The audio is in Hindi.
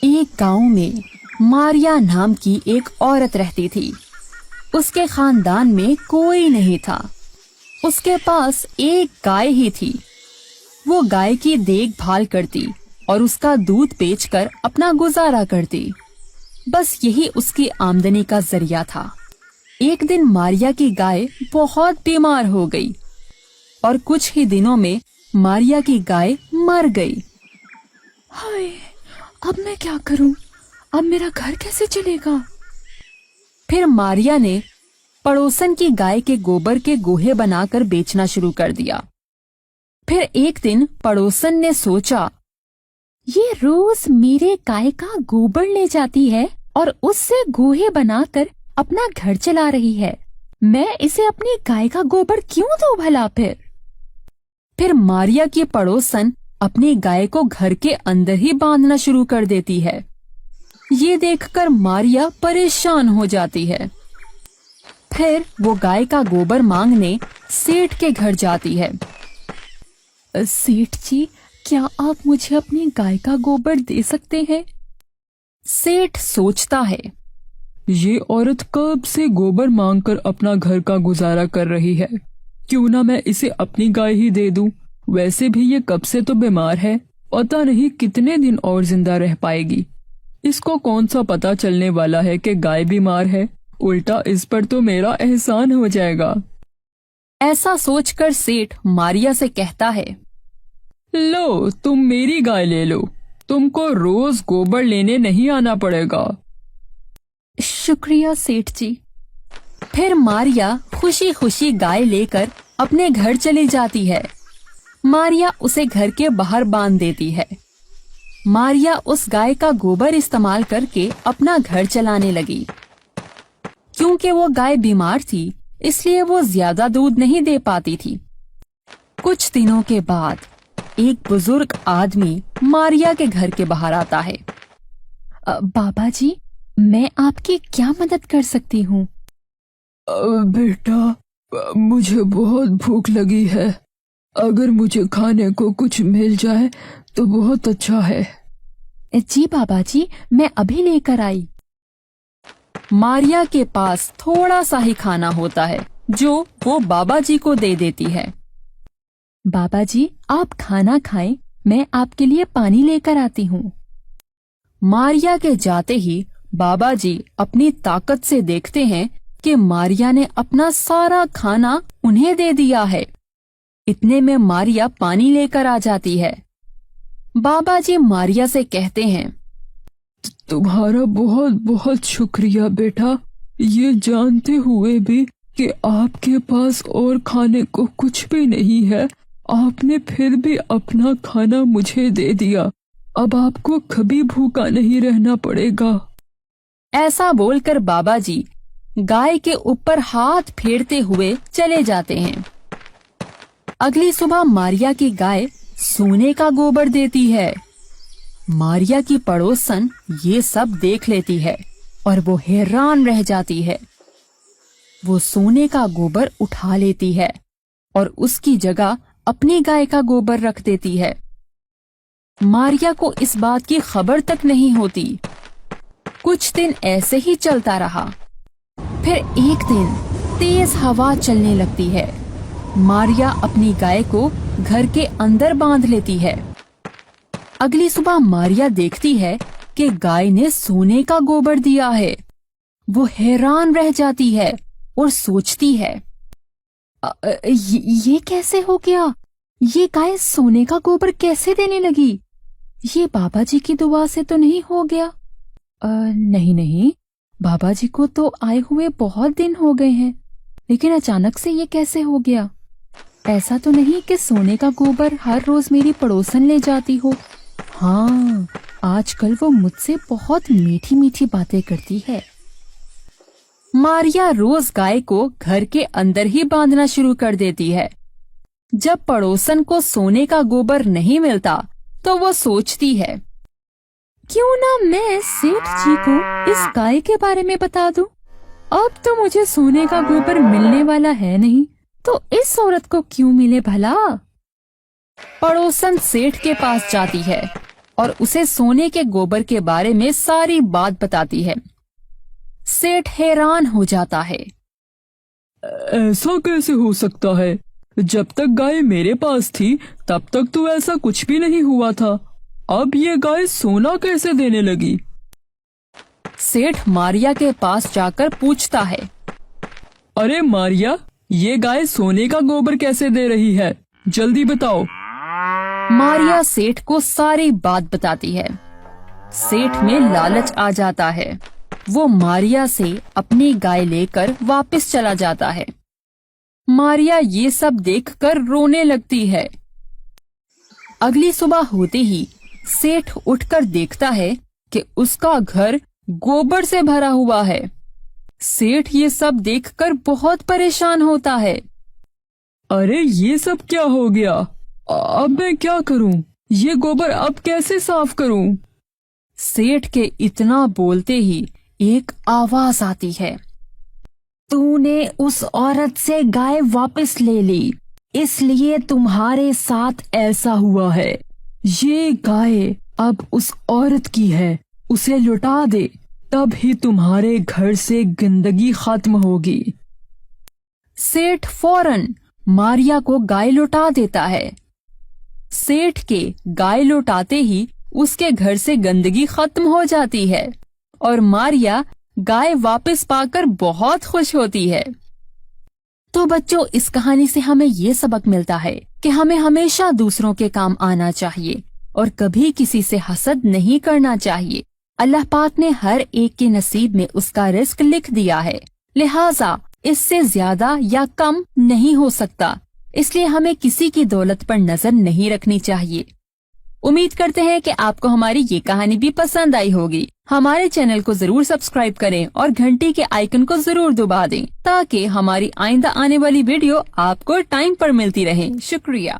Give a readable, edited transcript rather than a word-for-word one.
एक गांव में मारिया नाम की एक औरत रहती थी। उसके खानदान में कोई नहीं था। उसके पास एक गाय ही थी। वो गाय की देखभाल करती और उसका दूध बेचकर अपना गुजारा करती। बस यही उसकी आमदनी का जरिया था। एक दिन मारिया की गाय बहुत बीमार हो गई और कुछ ही दिनों में मारिया की गाय मर गई। हाय, अब मैं क्या करूं? अब मेरा घर कैसे चलेगा? फिर मारिया ने पड़ोसन की गाय के गोबर के गोहे बनाकर बेचना शुरू कर दिया। फिर एक दिन पड़ोसन ने सोचा, ये रोज मेरे गाय का गोबर ले जाती है और उससे गोहे बनाकर अपना घर चला रही है। मैं इसे अपनी गाय का गोबर क्यों दूं भला? फिर मारिया की पड़ोसन अपनी गाय को घर के अंदर ही बांधना शुरू कर देती है। ये देखकर मारिया परेशान हो जाती है। फिर वो गाय का गोबर मांगने सेठ के घर जाती है। सेठ जी, क्या आप मुझे अपनी गाय का गोबर दे सकते हैं? सेठ सोचता है, ये औरत कब से गोबर मांगकर अपना घर का गुजारा कर रही है। क्यों ना मैं इसे अपनी गाय ही दे दूं। वैसे भी ये कब से तो बीमार है, पता नहीं कितने दिन और जिंदा रह पाएगी। इसको कौन सा पता चलने वाला है कि गाय बीमार है। उल्टा इस पर तो मेरा एहसान हो जाएगा। ऐसा सोचकर सेठ मारिया से कहता है, लो, तुम मेरी गाय ले लो। तुमको रोज गोबर लेने नहीं आना पड़ेगा। शुक्रिया सेठ जी। फिर मारिया खुशी खुशी गाय लेकर अपने घर चली जाती है। मारिया उसे घर के बाहर बांध देती है। मारिया उस गाय का गोबर इस्तेमाल करके अपना घर चलाने लगी। क्योंकि वो गाय बीमार थी, इसलिए वो ज्यादा दूध नहीं दे पाती थी। कुछ दिनों के बाद एक बुजुर्ग आदमी मारिया के घर के बाहर आता है। बाबा जी, मैं आपकी क्या मदद कर सकती हूँ? बेटा, मुझे बहुत भूख लगी है। अगर मुझे खाने को कुछ मिल जाए तो बहुत अच्छा है। जी बाबा जी, मैं अभी लेकर आई। मारिया के पास थोड़ा सा ही खाना होता है जो वो बाबा जी को दे देती है। बाबा जी, आप खाना खाएं, मैं आपके लिए पानी लेकर आती हूँ। मारिया के जाते ही बाबा जी अपनी ताकत से देखते हैं कि मारिया ने अपना सारा खाना उन्हें दे दिया है। इतने में मारिया पानी लेकर आ जाती है। बाबा जी मारिया से कहते हैं, तुम्हारा बहुत बहुत शुक्रिया बेटा। ये जानते हुए भी कि आपके पास और खाने को कुछ भी नहीं है, आपने फिर भी अपना खाना मुझे दे दिया। अब आपको कभी भूखा नहीं रहना पड़ेगा। ऐसा बोलकर बाबा जी गाय के ऊपर हाथ फेरते हुए चले जाते हैं। अगली सुबह मारिया की गाय सोने का गोबर देती है। मारिया की पड़ोसन ये सब देख लेती है और वो हैरान रह जाती है। वो सोने का गोबर उठा लेती है और उसकी जगह अपनी गाय का गोबर रख देती है। मारिया को इस बात की खबर तक नहीं होती। कुछ दिन ऐसे ही चलता रहा। फिर एक दिन तेज हवा चलने लगती है। मारिया अपनी गाय को घर के अंदर बांध लेती है। अगली सुबह मारिया देखती है कि गाय ने सोने का गोबर दिया है। वो हैरान रह जाती है और सोचती है, ये कैसे हो गया? ये गाय सोने का गोबर कैसे देने लगी? ये बाबा जी की दुआ से तो नहीं हो गया? नहीं, बाबा जी को तो आए हुए बहुत दिन हो गए हैं, लेकिन अचानक से ये कैसे हो गया? ऐसा तो नहीं कि सोने का गोबर हर रोज मेरी पड़ोसन ले जाती हो। हाँ, आजकल वो मुझसे बहुत मीठी मीठी बातें करती है। मारिया रोज गाय को घर के अंदर ही बांधना शुरू कर देती है। जब पड़ोसन को सोने का गोबर नहीं मिलता तो वो सोचती है, क्यों ना मैं सेठ जी को इस गाय के बारे में बता दूं। अब तो मुझे सोने का गोबर मिलने वाला है नहीं, तो इस औरत को क्यों मिले भला? पड़ोसन सेठ के पास जाती है और उसे सोने के गोबर के बारे में सारी बात बताती है। सेठ हैरान हो जाता है। ऐसा कैसे हो सकता है? जब तक गाय मेरे पास थी तब तक तो ऐसा कुछ भी नहीं हुआ था। अब ये गाय सोना कैसे देने लगी? सेठ मारिया के पास जाकर पूछता है। अरे मारिया, ये गाय सोने का गोबर कैसे दे रही है? जल्दी बताओ। मारिया सेठ को सारी बात बताती है। सेठ में लालच आ जाता है। वो मारिया से अपनी गाय लेकर वापस चला जाता है। मारिया ये सब देखकर रोने लगती है। अगली सुबह होते ही सेठ उठकर देखता है कि उसका घर गोबर से भरा हुआ है। सेठ ये सब देखकर बहुत परेशान होता है। अरे ये सब क्या हो गया? अब मैं क्या करूं? ये गोबर अब कैसे साफ करूं? सेठ के इतना बोलते ही एक आवाज आती है। तूने उस औरत से गाय वापस ले ली, इसलिए तुम्हारे साथ ऐसा हुआ है। ये गाय अब उस औरत की है, उसे लौटा दे, तब ही तुम्हारे घर से गंदगी खत्म होगी। सेठ फौरन मारिया को गाय लौटा देता है। सेठ के गाय लौटाते ही उसके घर से गंदगी खत्म हो जाती है और मारिया गाय वापस पाकर बहुत खुश होती है। तो बच्चों, इस कहानी से हमें ये सबक मिलता है कि हमें हमेशा दूसरों के काम आना चाहिए और कभी किसी से हसद नहीं करना चाहिए। अल्लाह पाक ने हर एक के नसीब में उसका रिस्क लिख दिया है, लिहाजा इससे ज्यादा या कम नहीं हो सकता। इसलिए हमें किसी की दौलत पर नजर नहीं रखनी चाहिए। उम्मीद करते हैं कि आपको हमारी ये कहानी भी पसंद आई होगी। हमारे चैनल को जरूर सब्सक्राइब करें और घंटी के आइकन को जरूर दबा दें ताकि हमारी आइंदा आने वाली वीडियो आपको टाइम पर मिलती रहे। शुक्रिया।